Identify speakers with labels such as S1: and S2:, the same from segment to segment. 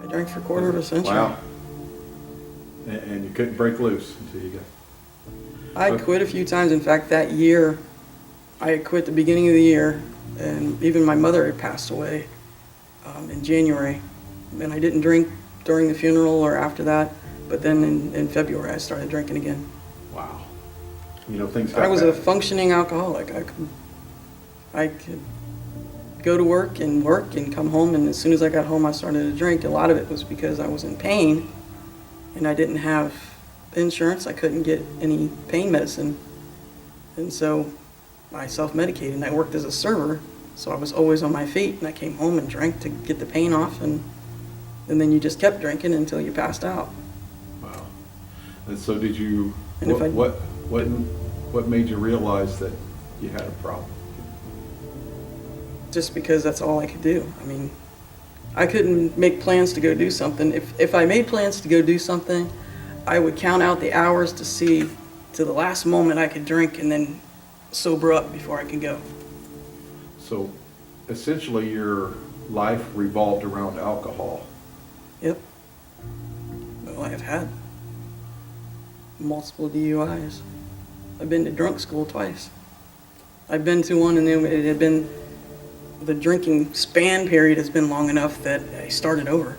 S1: I drank for a quarter of a century.
S2: Wow. And you couldn't break loose until you got...
S1: I quit a few times. In fact, that year, I had quit the beginning of the year, and even my mother had passed away in January. And I didn't drink during the funeral or after that, but then in February I started drinking again.
S2: Wow. You know, things got
S1: I was a
S2: bad.
S1: functioning alcoholic. I could go to work and come home, and as soon as I got home I started to drink. A lot of it was because I was in pain and I didn't have insurance. I couldn't get any pain medicine, and so I self-medicated, and I worked as a server, so I was always on my feet, and I came home and drank to get the pain off, and then you just kept drinking until you passed out.
S2: Wow. And so did you,
S1: And if I-
S2: what made you realize that you had a problem?
S1: Just because that's all I could do. I mean, I couldn't make plans to go do something. If I made plans to go do something, I would count out the hours to see to the last moment I could drink and then sober up before I could go.
S2: So essentially your life revolved around alcohol.
S1: Yep. Well, I have had multiple DUIs. I've been to drunk school twice. I've been to one, and then it had been, the drinking span period has been long enough that I started over.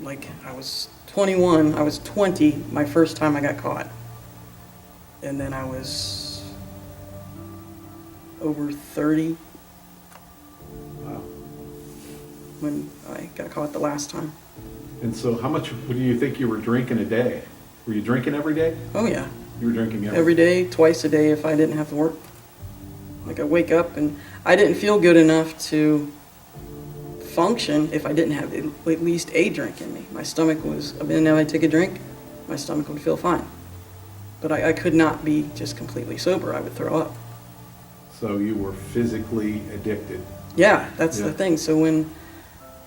S1: Like, I was 21, I was 20 my first time I got caught. And then I was over 30
S2: Wow.
S1: when I got caught the last time.
S2: And so how much do you think you were drinking a day? Were you drinking every day?
S1: Oh yeah,
S2: You were drinking
S1: every day, twice a day if I didn't have to work. Like, I wake up and I didn't feel good enough to function if I didn't have at least a drink in me. My stomach was, and then I'd take a drink, my stomach would feel fine. But I could not be just completely sober. I would throw up.
S2: So you were physically addicted.
S1: Yeah, that's
S2: Yeah.
S1: the thing. So when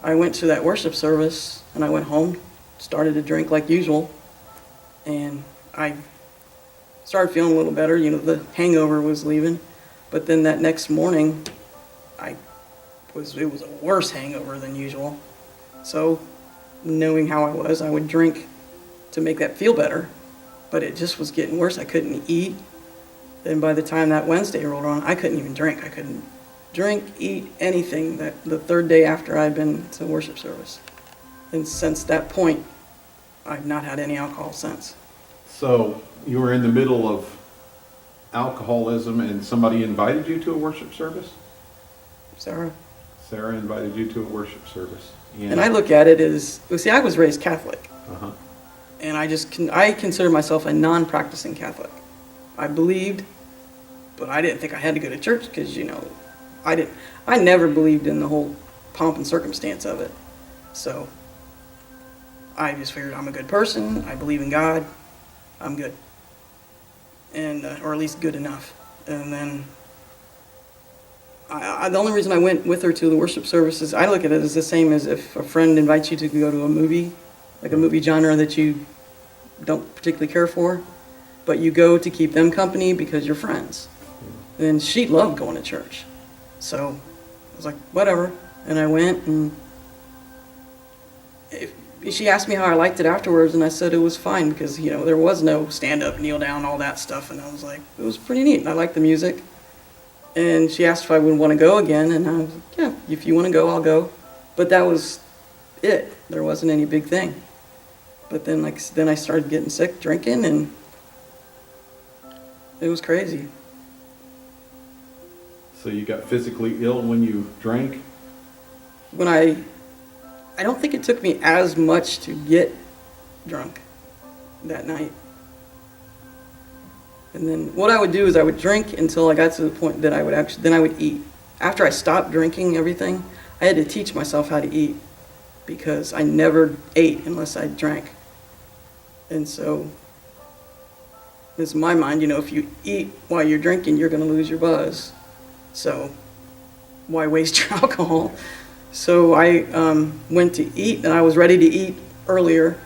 S1: I went to that worship service and I went home, started to drink like usual, and I started feeling a little better. You know, the hangover was leaving. But then that next morning, it was a worse hangover than usual. So, knowing how I was, I would drink to make that feel better. But it just was getting worse. I couldn't eat. And by the time that Wednesday rolled around, I couldn't even drink. I couldn't drink, eat, anything the third day after I'd been to worship service. And since that point, I've not had any alcohol since.
S2: So you were in the middle of alcoholism and somebody invited you to a worship service?
S1: Sarah.
S2: Sarah invited you to a worship service.
S1: And I look at it as, well, see, I was raised Catholic.
S2: Uh-huh.
S1: And I consider myself a non-practicing Catholic. I believed, but I didn't think I had to go to church because, you know, I never believed in the whole pomp and circumstance of it. So I just figured I'm a good person, I believe in God, I'm good. And, or at least good enough. And then the only reason I went with her to the worship service is I look at it as the same as if a friend invites you to go to a movie, like a movie genre that you don't particularly care for, but you go to keep them company because you're friends. And she loved going to church. So I was like, whatever. And I went, and she asked me how I liked it afterwards, and I said it was fine because, you know, there was no stand up, kneel down, all that stuff. And I was like, it was pretty neat. And I liked the music. And she asked if I would want to go again, and I was like, yeah, if you want to go, I'll go. But that was it. There wasn't any big thing. But then, then I started getting sick, drinking, and it was crazy.
S2: So you got physically ill when you drank?
S1: When I don't think it took me as much to get drunk that night. And then what I would do is I would drink until I got to the point that then I would eat. After I stopped drinking everything, I had to teach myself how to eat because I never ate unless I drank. And so, it's my mind, you know, if you eat while you're drinking, you're going to lose your buzz. So, why waste your alcohol? So I went to eat, and I was ready to eat earlier,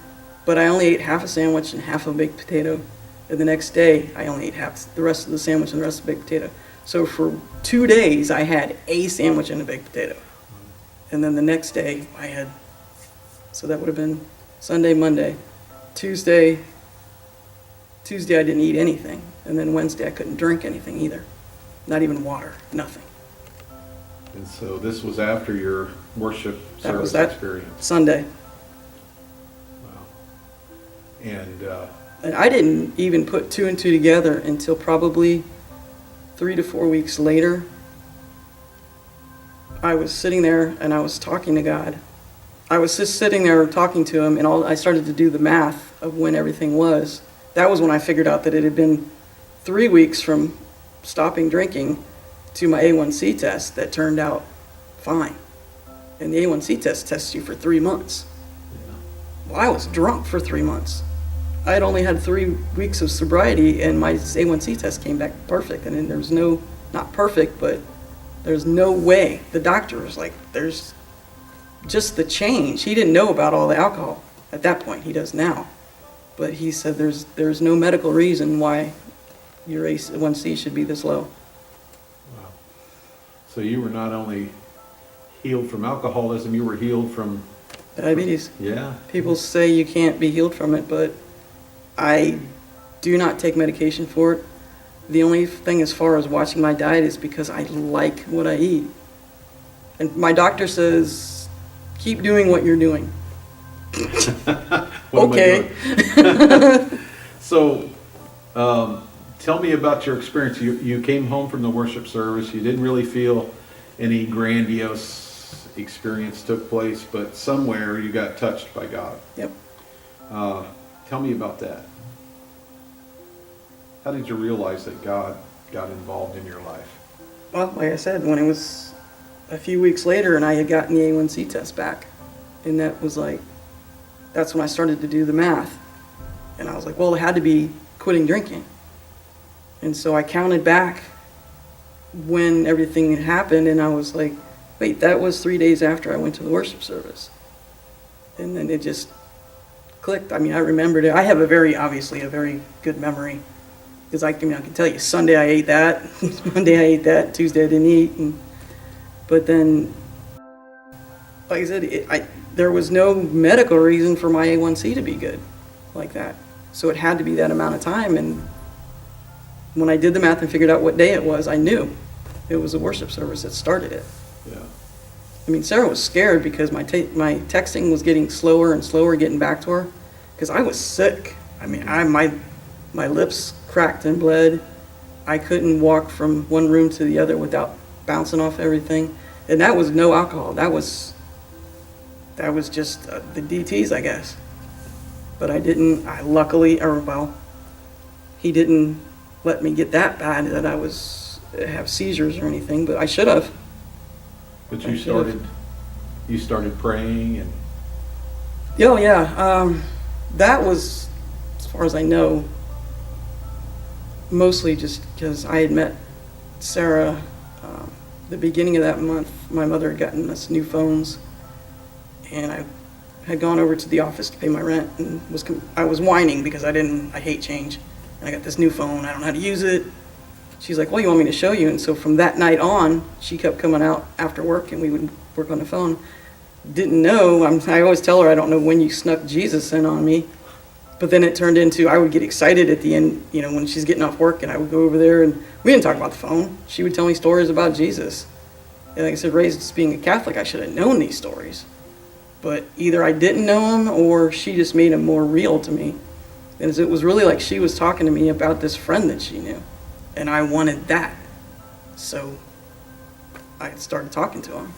S1: but I only ate half a sandwich and half a baked potato. And the next day, I only ate half the rest of the sandwich and the rest of the baked potato. So for 2 days, I had a sandwich and a baked potato. And then the next day, I had So that would have been Sunday, Monday. Tuesday I didn't eat anything. And then Wednesday I couldn't drink anything either. Not even water, nothing.
S2: And so this was after your worship
S1: That was
S2: service
S1: that
S2: experience.
S1: Sunday.
S2: Wow.
S1: And I didn't even put two and two together until probably 3 to 4 weeks later. I was sitting there and I was talking to God. I was just sitting there talking to him, and I started to do the math of when everything was. That was when I figured out that it had been 3 weeks from stopping drinking to my A1C test that turned out fine. And the A1C test tests you for 3 months. Well, I was drunk for 3 months. I had only had 3 weeks of sobriety, and my A1C test came back perfect. And then there was no, not perfect, but there's no way. The doctor was like, there's just the change. He didn't know about all the alcohol at that point. He does now. But he said there's no medical reason why your A1C should be this low.
S2: Wow. So you were not only healed from alcoholism, you were healed from...
S1: Diabetes.
S2: Yeah.
S1: People say you can't be healed from it, but I do not take medication for it. The only thing as far as watching my diet is because I like what I eat. And my doctor says, keep doing what you're doing.
S2: What am I
S1: Okay.
S2: doing? So, tell me about your experience. You came home from the worship service. You didn't really feel any grandiose experience took place, but somewhere you got touched by God.
S1: Yep.
S2: Tell me about that. How did you realize that God got involved in your life?
S1: Well, like I said, when it was a few weeks later and I had gotten the A1C test back, and that was like, that's when I started to do the math. And I was like, well, it had to be quitting drinking. And so I counted back when everything had happened, and I was like, wait, that was 3 days after I went to the worship service. And then it just clicked. I mean, I remembered it. I have obviously a very good memory. Because I can tell you, Sunday I ate that, Monday I ate that, Tuesday I didn't eat. But then, like I said, there was no medical reason for my A1C to be good like that. So it had to be that amount of time. And when I did the math and figured out what day it was, I knew it was a worship service that started it.
S2: Yeah.
S1: I mean, Sarah was scared because my texting was getting slower and slower getting back to her because I was sick. I mean, my lips cracked and bled. I couldn't walk from one room to the other without bouncing off everything. And that was no alcohol. That was just the DTs, I guess. But he didn't let me get that bad that I have seizures or anything, but I should have.
S2: But you started praying and...
S1: Oh, yeah. That was, as far as I know, mostly just because I had met Sarah the beginning of that month. My mother had gotten us new phones, and I had gone over to the office to pay my rent, and I was whining because I hate change, and I got this new phone. I don't know how to use it. She's like, well, you want me to show you? And so from that night on, she kept coming out after work, and we would work on the phone. Didn't know. I always tell her I don't know when you snuck Jesus in on me. But then it turned into, I would get excited at the end, when she's getting off work, and I would go over there, and we didn't talk about the phone. She would tell me stories about Jesus. And like I said, raised as being a Catholic, I should have known these stories. But either I didn't know them, or she just made them more real to me. And it was really like she was talking to me about this friend that she knew. And I wanted that. So I started talking to him.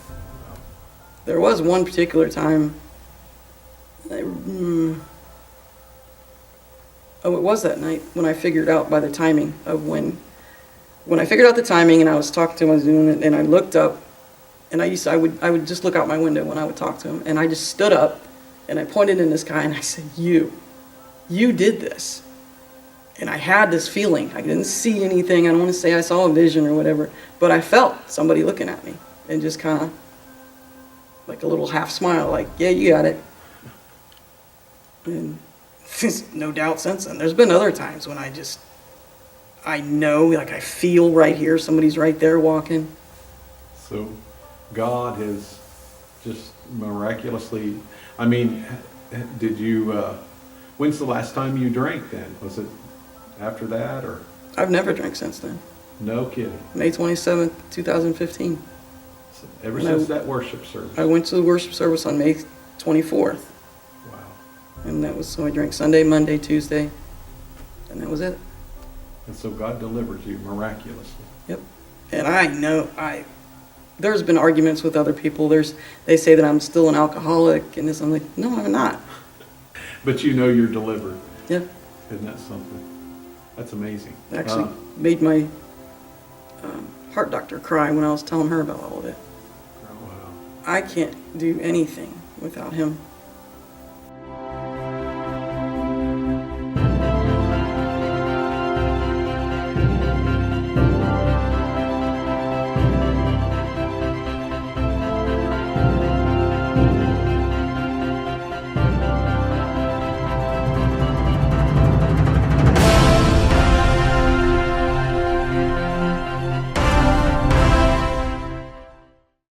S1: There was one particular time, it was that night when I figured out by the timing of when I figured out the timing, and I was talking to him, I was doing it, and I looked up, and I would just look out my window when I would talk to him, and I just stood up, and I pointed in the sky, and I said, you did this. And I had this feeling. I didn't see anything. I don't want to say I saw a vision or whatever, but I felt somebody looking at me, and just kind of like a little half smile, like, yeah, you got it. And no doubt since then. There's been other times when I know, like I feel right here, somebody's right there walking.
S2: So God has just miraculously. I mean, did you, when's the last time you drank then? Was it after that or?
S1: I've never drank since then.
S2: No kidding.
S1: May 27th, 2015.
S2: So ever
S1: And
S2: since that worship service?
S1: I went to the worship service on May 24th.
S2: Wow.
S1: And that was, so I drank Sunday, Monday, Tuesday, and that was it.
S2: And so God delivered you miraculously.
S1: Yep. And I know, there's been arguments with other people. They say that I'm still an alcoholic and this. I'm like, no, I'm not.
S2: But you know you're delivered.
S1: Yeah.
S2: Isn't that something? That's amazing.
S1: It actually made my heart doctor cry when I was telling her about all of it.
S2: Wow.
S1: I can't do anything without him.